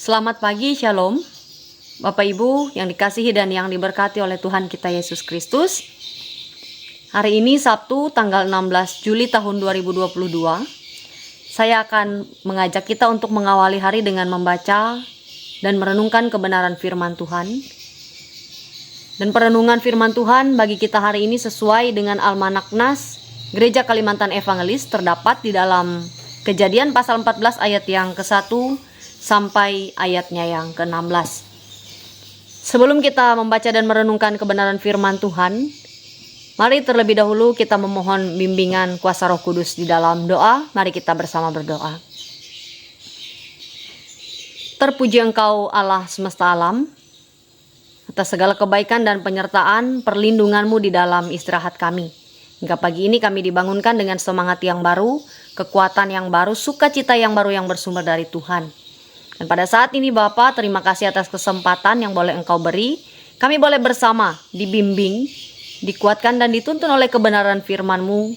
Selamat pagi, Shalom. Bapak Ibu yang dikasihi dan yang diberkati oleh Tuhan kita Yesus Kristus. Hari ini Sabtu tanggal 16 Juli tahun 2022. Saya akan mengajak kita untuk mengawali hari dengan membaca dan merenungkan kebenaran firman Tuhan. Dan perenungan firman Tuhan bagi kita hari ini sesuai dengan Almanak Nas Gereja Kalimantan Evangelis, terdapat di dalam Kejadian pasal 14 ayat yang ke-1 sampai ayatnya yang ke-16. Sebelum kita membaca dan merenungkan kebenaran firman Tuhan, mari terlebih dahulu kita memohon bimbingan kuasa Roh Kudus di dalam doa. Mari kita bersama berdoa. Terpuji Engkau Allah semesta alam, atas segala kebaikan dan penyertaan perlindungan-Mu di dalam istirahat kami. Hingga pagi ini kami dibangunkan dengan semangat yang baru, kekuatan yang baru, sukacita yang baru yang bersumber dari Tuhan. Dan pada saat ini Bapa, terima kasih atas kesempatan yang boleh Engkau beri. Kami boleh bersama dibimbing, dikuatkan dan dituntun oleh kebenaran firman-Mu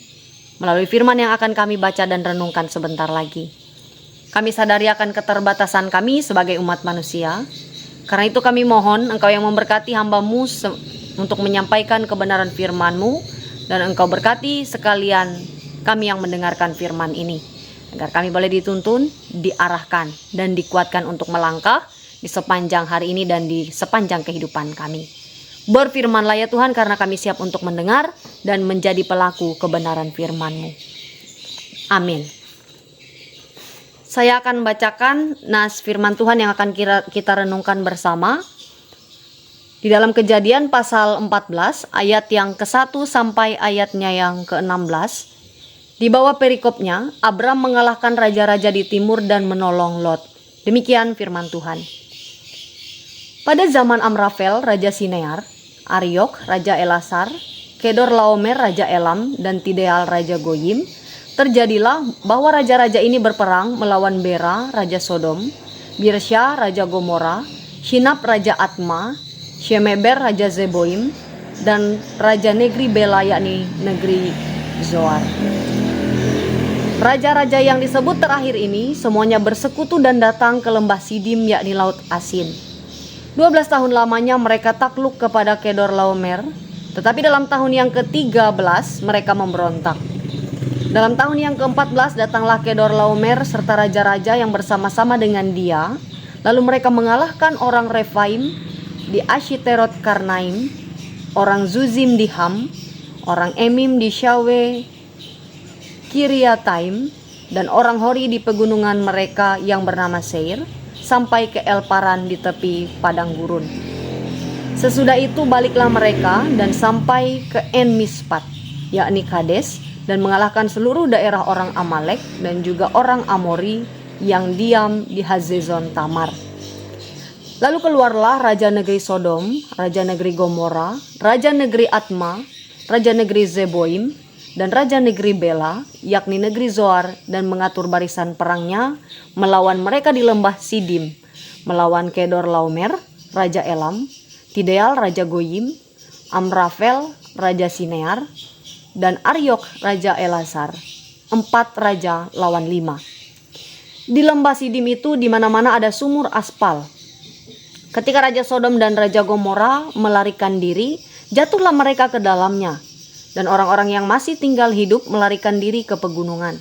melalui firman yang akan kami baca dan renungkan sebentar lagi. Kami sadari akan keterbatasan kami sebagai umat manusia. Karena itu kami mohon Engkau yang memberkati hamba-Mu untuk menyampaikan kebenaran firman-Mu, dan Engkau berkati sekalian kami yang mendengarkan firman ini, agar kami boleh dituntun, diarahkan, dan dikuatkan untuk melangkah di sepanjang hari ini dan di sepanjang kehidupan kami. Berfirmanlah ya Tuhan, karena kami siap untuk mendengar dan menjadi pelaku kebenaran firman-Mu. Amin. Saya akan membacakan nas firman Tuhan yang akan kita renungkan bersama di dalam Kejadian pasal 14 ayat yang ke-1 sampai ayatnya yang ke-16. Di bawah perikopnya, Abram mengalahkan raja-raja di timur dan menolong Lot. Demikian firman Tuhan. Pada zaman Amrafel, Raja Sinear, Ariok, Raja Elasar, Kedorlaomer, Raja Elam, dan Tideal, Raja Goyim, terjadilah bahwa raja-raja ini berperang melawan Bera, Raja Sodom, Birsya, Raja Gomora, Shinab, Raja Atma, Shemeber, Raja Zeboim, dan Raja negeri Bela, yakni negeri Zoar. Raja-raja yang disebut terakhir ini semuanya bersekutu dan datang ke lembah Sidim, yakni Laut Asin. 12 tahun lamanya mereka takluk kepada Kedorlaomer, tetapi dalam tahun yang ke-13 mereka memberontak. Dalam tahun yang ke-14 datanglah Kedorlaomer serta raja-raja yang bersama-sama dengan dia, lalu mereka mengalahkan orang Refaim di Ashiterot Karnaim, orang Zuzim di Ham, orang Emim di Syawe Kiriataim, dan orang Hori di pegunungan mereka yang bernama Seir, sampai ke Elparan di tepi padang gurun. Sesudah itu baliklah mereka dan sampai ke En Mispat, yakni Kades, dan mengalahkan seluruh daerah orang Amalek dan juga orang Amori yang diam di Hazezon Tamar. Lalu keluarlah raja negeri Sodom, raja negeri Gomora, raja negeri Atma, raja negeri Zeboim, dan raja negeri Bela, yakni negeri Zoar, dan mengatur barisan perangnya melawan mereka di lembah Sidim, melawan Kedorlaomer, Raja Elam, Tideal, Raja Goyim, Amrafel, Raja Sinear, dan Ariok, Raja Elasar. 4 raja lawan 5. Di lembah Sidim itu di mana-mana ada sumur aspal. Ketika Raja Sodom dan Raja Gomora melarikan diri, jatuhlah mereka ke dalamnya. Dan orang-orang yang masih tinggal hidup melarikan diri ke pegunungan.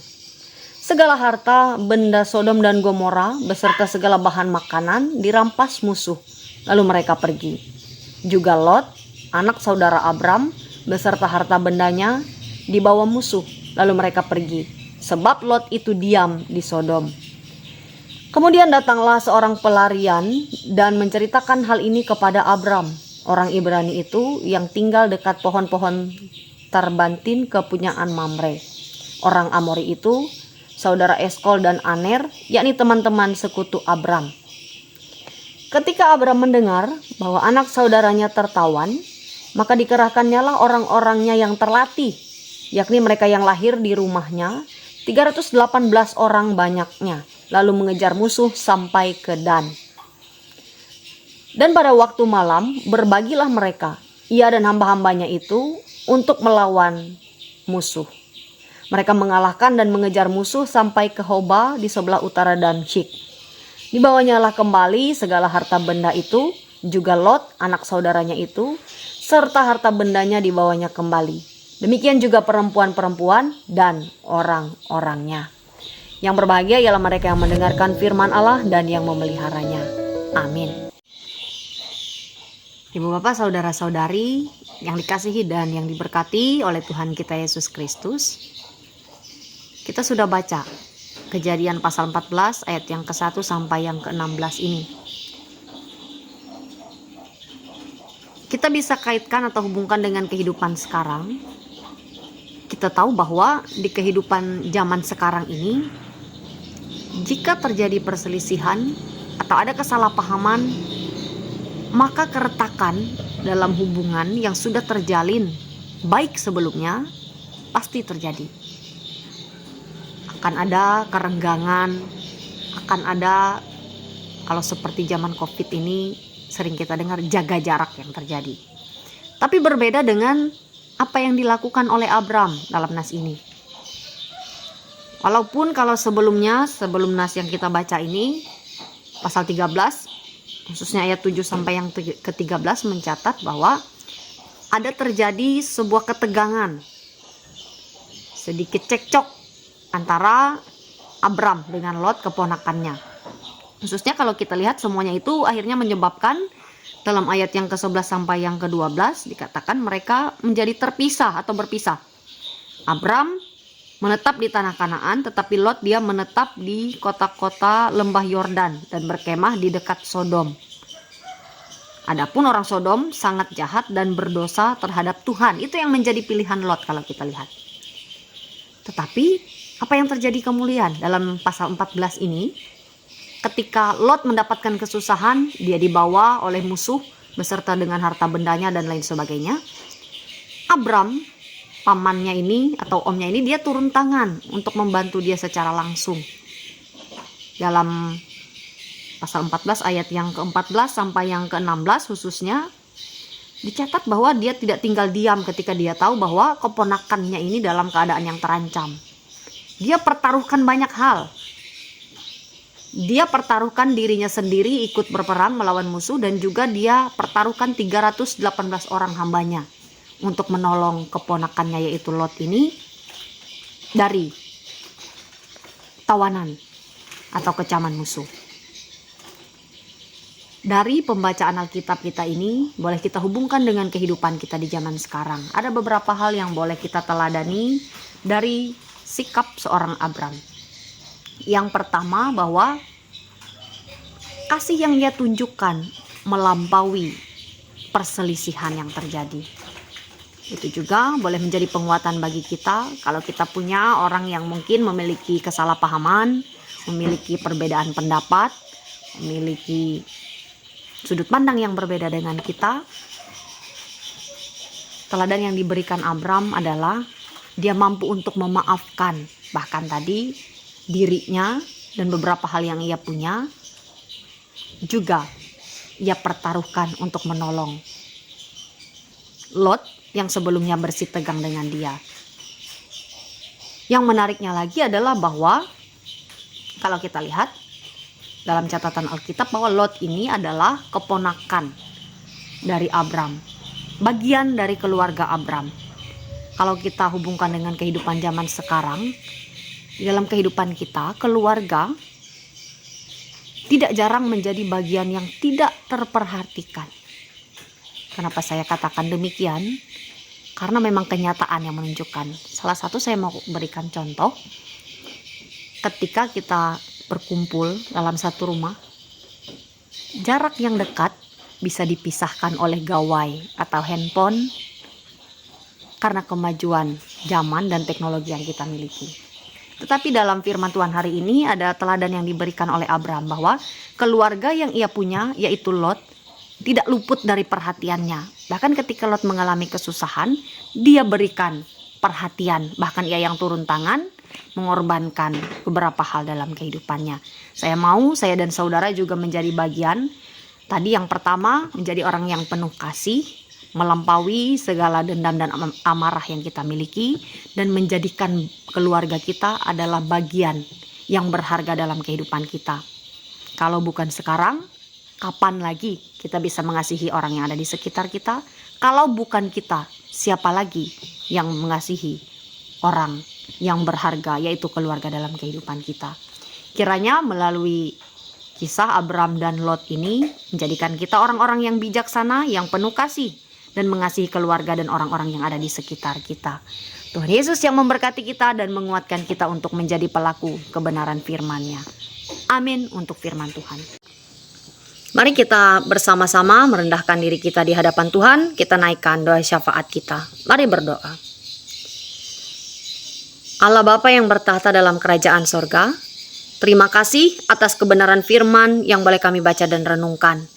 Segala harta benda Sodom dan Gomora beserta segala bahan makanan dirampas musuh, lalu mereka pergi. Juga Lot, anak saudara Abram, beserta harta bendanya dibawa musuh, lalu mereka pergi, sebab Lot itu diam di Sodom. Kemudian datanglah seorang pelarian dan menceritakan hal ini kepada Abram, orang Ibrani itu yang tinggal dekat pohon-pohon Tarbantin kepunyaan Mamre. Orang Amori itu saudara Eskol dan Aner, yakni teman-teman sekutu Abram. Ketika Abram mendengar bahwa anak saudaranya tertawan, maka dikerahkannya lah orang-orangnya yang terlatih, yakni mereka yang lahir di rumahnya, 318 orang banyaknya, lalu mengejar musuh sampai ke Dan. Dan pada waktu malam berbagilah mereka, ia dan hamba-hambanya itu, untuk melawan musuh. Mereka mengalahkan dan mengejar musuh sampai ke Hoba di sebelah utara Damsyik. Dibawanya lah kembali segala harta benda itu, juga Lot anak saudaranya itu, serta harta bendanya dibawanya kembali. Demikian juga perempuan-perempuan dan orang-orangnya. Yang berbahagia ialah mereka yang mendengarkan firman Allah dan yang memeliharanya. Amin. Ibu bapak saudara-saudari yang dikasihi dan yang diberkati oleh Tuhan kita Yesus Kristus, kita sudah baca Kejadian pasal 14 ayat yang ke-1 sampai yang ke-16 ini. Kita bisa kaitkan atau hubungkan dengan kehidupan sekarang. Kita tahu bahwa di kehidupan zaman sekarang ini, jika terjadi perselisihan atau ada kesalahpahaman, maka keretakan dalam hubungan yang sudah terjalin baik sebelumnya pasti terjadi. Akan ada kerenggangan, akan ada, kalau seperti zaman COVID ini sering kita dengar, jaga jarak yang terjadi. Tapi berbeda dengan apa yang dilakukan oleh Abram dalam nas ini. Walaupun kalau sebelum nas yang kita baca ini, pasal 13, khususnya ayat 7 sampai yang ke-13 mencatat bahwa ada terjadi sebuah ketegangan, sedikit cekcok antara Abram dengan Lot keponakannya. Khususnya kalau kita lihat semuanya itu akhirnya menyebabkan dalam ayat yang ke-11 sampai yang ke-12 dikatakan mereka menjadi terpisah atau berpisah. Abram menetap di tanah Kanaan, tetapi Lot dia menetap di kota-kota lembah Yordan dan berkemah di dekat Sodom. Adapun orang Sodom sangat jahat dan berdosa terhadap Tuhan. Itu yang menjadi pilihan Lot kalau kita lihat. Tetapi apa yang terjadi kemuliaan dalam pasal 14 ini? Ketika Lot mendapatkan kesusahan, dia dibawa oleh musuh beserta dengan harta bendanya dan lain sebagainya. Abram, pamannya ini atau omnya ini, dia turun tangan untuk membantu dia secara langsung. Dalam pasal 14 ayat yang ke-14 sampai yang ke-16 khususnya, dicatat bahwa dia tidak tinggal diam ketika dia tahu bahwa keponakannya ini dalam keadaan yang terancam. Dia pertaruhkan banyak hal. Dia pertaruhkan dirinya sendiri ikut berperang melawan musuh, dan juga dia pertaruhkan 318 orang hambanya untuk menolong keponakannya yaitu Lot ini dari tawanan atau kecaman musuh. Dari pembacaan Alkitab kita ini boleh kita hubungkan dengan kehidupan kita di zaman sekarang. Ada beberapa hal yang boleh kita teladani dari sikap seorang Abram. Yang pertama, bahwa kasih yang dia tunjukkan melampaui perselisihan yang terjadi. Itu juga boleh menjadi penguatan bagi kita kalau kita punya orang yang mungkin memiliki kesalahpahaman, memiliki perbedaan pendapat, memiliki sudut pandang yang berbeda dengan kita. Teladan yang diberikan Abram adalah dia mampu untuk memaafkan, bahkan tadi dirinya dan beberapa hal yang ia punya juga ia pertaruhkan untuk menolong Lot yang sebelumnya bersitegang dengan dia. Yang menariknya lagi adalah bahwa kalau kita lihat dalam catatan Alkitab bahwa Lot ini adalah keponakan dari Abram, bagian dari keluarga Abram. Kalau kita hubungkan dengan kehidupan zaman sekarang, dalam kehidupan kita, keluarga tidak jarang menjadi bagian yang tidak terperhatikan. Kenapa saya katakan demikian? Karena memang kenyataan yang menunjukkan. Salah satu saya mau berikan contoh. Ketika kita berkumpul dalam satu rumah, jarak yang dekat bisa dipisahkan oleh gawai atau handphone karena kemajuan zaman dan teknologi yang kita miliki. Tetapi dalam firman Tuhan hari ini ada teladan yang diberikan oleh Abram bahwa keluarga yang ia punya yaitu Lot tidak luput dari perhatiannya. Bahkan ketika Lot mengalami kesusahan, dia berikan perhatian. Bahkan ia yang turun tangan mengorbankan beberapa hal dalam kehidupannya. Saya dan saudara juga menjadi bagian. Tadi yang pertama, menjadi orang yang penuh kasih, melampaui segala dendam dan amarah yang kita miliki, dan menjadikan keluarga kita adalah bagian yang berharga dalam kehidupan kita. Kalau bukan sekarang, kapan lagi kita bisa mengasihi orang yang ada di sekitar kita? Kalau bukan kita, siapa lagi yang mengasihi orang yang berharga, yaitu keluarga dalam kehidupan kita? Kiranya melalui kisah Abram dan Lot ini menjadikan kita orang-orang yang bijaksana, yang penuh kasih, dan mengasihi keluarga dan orang-orang yang ada di sekitar kita. Tuhan Yesus yang memberkati kita dan menguatkan kita untuk menjadi pelaku kebenaran firman-Nya. Amin untuk firman Tuhan. Mari kita bersama-sama merendahkan diri kita di hadapan Tuhan. Kita naikkan doa syafaat kita. Mari berdoa. Allah Bapa yang bertahta dalam kerajaan sorga, terima kasih atas kebenaran firman yang boleh kami baca dan renungkan.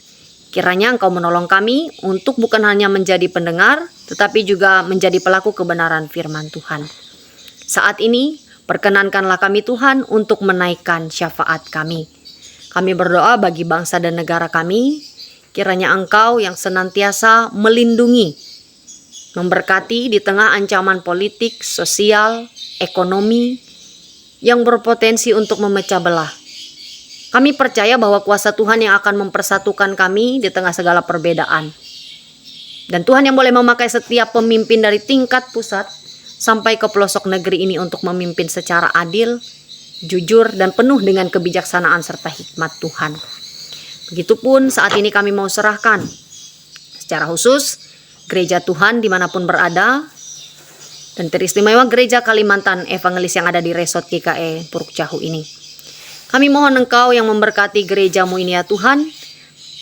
Kiranya Engkau menolong kami untuk bukan hanya menjadi pendengar, tetapi juga menjadi pelaku kebenaran firman Tuhan. Saat ini, perkenankanlah kami Tuhan untuk menaikkan syafaat kami. Kami berdoa bagi bangsa dan negara kami, kiranya Engkau yang senantiasa melindungi, memberkati di tengah ancaman politik, sosial, ekonomi, yang berpotensi untuk memecah belah. Kami percaya bahwa kuasa Tuhan yang akan mempersatukan kami di tengah segala perbedaan. Dan Tuhan yang boleh memakai setiap pemimpin dari tingkat pusat sampai ke pelosok negeri ini untuk memimpin secara adil, jujur, dan penuh dengan kebijaksanaan serta hikmat Tuhan. Begitupun saat ini kami mau serahkan secara khusus gereja Tuhan dimanapun berada, dan teristimewa gereja Kalimantan Evangelis yang ada di Resort GKE Puruk Cahu ini. Kami mohon Engkau yang memberkati gerejamu ini ya Tuhan,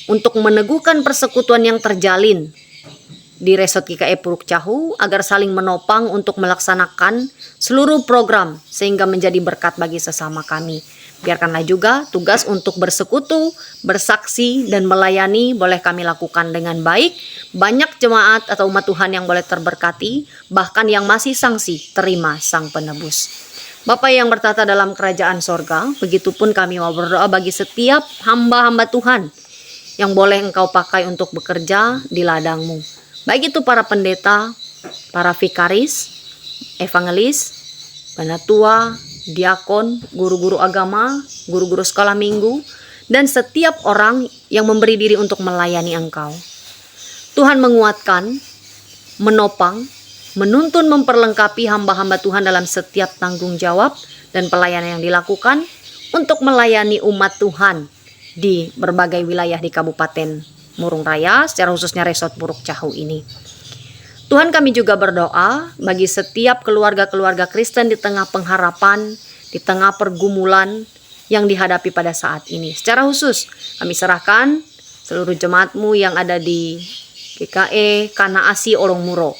untuk meneguhkan persekutuan yang terjalin di Resort GKE Puruk Cahu, agar saling menopang untuk melaksanakan seluruh program sehingga menjadi berkat bagi sesama kami. Biarkanlah juga tugas untuk bersekutu, bersaksi, dan melayani boleh kami lakukan dengan baik. Banyak jemaat atau umat Tuhan yang boleh terberkati, bahkan yang masih sangsi terima Sang Penebus. Bapa yang bertata dalam kerajaan sorga, begitupun kami mau berdoa bagi setiap hamba-hamba Tuhan yang boleh Engkau pakai untuk bekerja di ladang-Mu. Baik itu para pendeta, para vikaris, evangelis, penatua, diakon, guru-guru agama, guru-guru sekolah minggu, dan setiap orang yang memberi diri untuk melayani Engkau. Tuhan menguatkan, menopang, menuntun, memperlengkapi hamba-hamba Tuhan dalam setiap tanggung jawab dan pelayanan yang dilakukan untuk melayani umat Tuhan di berbagai wilayah di Kabupaten Murung Raya, secara khususnya Resort Puruk Cahu ini. Tuhan, kami juga berdoa bagi setiap keluarga-keluarga Kristen di tengah pengharapan, di tengah pergumulan yang dihadapi pada saat ini. Secara khusus kami serahkan seluruh jemaat-Mu yang ada di GKE Kanaasi Olongmuro.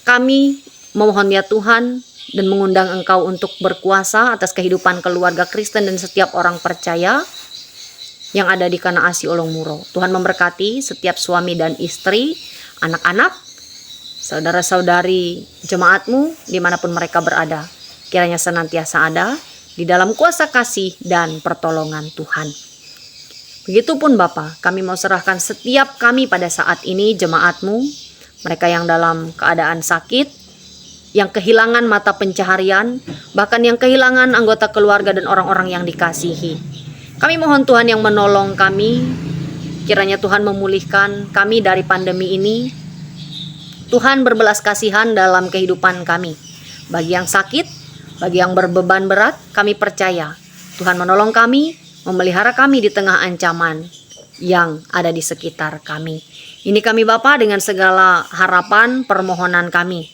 Kami memohon ya Tuhan dan mengundang Engkau untuk berkuasa atas kehidupan keluarga Kristen dan setiap orang percaya yang ada di Kanaasi Olongmuro. Tuhan memberkati setiap suami dan istri, anak-anak, saudara-saudari jemaat-Mu dimanapun mereka berada. Kiranya senantiasa ada di dalam kuasa kasih dan pertolongan Tuhan. Begitupun Bapa, kami mau serahkan setiap kami pada saat ini, jemaat-Mu, mereka yang dalam keadaan sakit, yang kehilangan mata pencaharian, bahkan yang kehilangan anggota keluarga dan orang-orang yang dikasihi. Kami mohon Tuhan yang menolong kami, kiranya Tuhan memulihkan kami dari pandemi ini. Tuhan berbelas kasihan dalam kehidupan kami. Bagi yang sakit, bagi yang berbeban berat, kami percaya Tuhan menolong kami, memelihara kami di tengah ancaman yang ada di sekitar kami. Ini kami Bapa dengan segala harapan permohonan kami.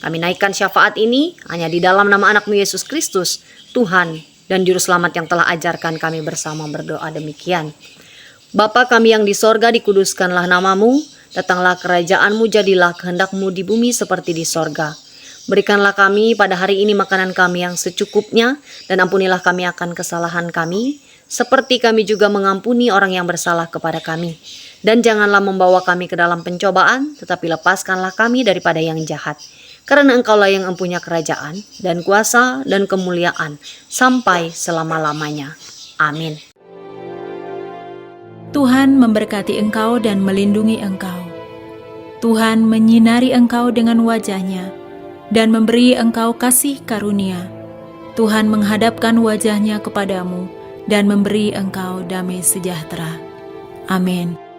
Kami naikkan syafaat ini hanya di dalam nama anak-Mu Yesus Kristus, Tuhan dan Juru Selamat yang telah ajarkan kami bersama berdoa demikian. Bapa kami yang di sorga, dikuduskanlah nama-Mu, datanglah kerajaan-Mu, jadilah kehendak-Mu di bumi seperti di sorga. Berikanlah kami pada hari ini makanan kami yang secukupnya, dan ampunilah kami akan kesalahan kami, seperti kami juga mengampuni orang yang bersalah kepada kami. Dan janganlah membawa kami ke dalam pencobaan, tetapi lepaskanlah kami daripada yang jahat. Karena Engkaulah yang mempunyai kerajaan, dan kuasa, dan kemuliaan, sampai selama-lamanya. Amin. Tuhan memberkati engkau dan melindungi engkau. Tuhan menyinari engkau dengan wajah-Nya, dan memberi engkau kasih karunia. Tuhan menghadapkan wajah-Nya kepadamu, dan memberi engkau damai sejahtera. Amin.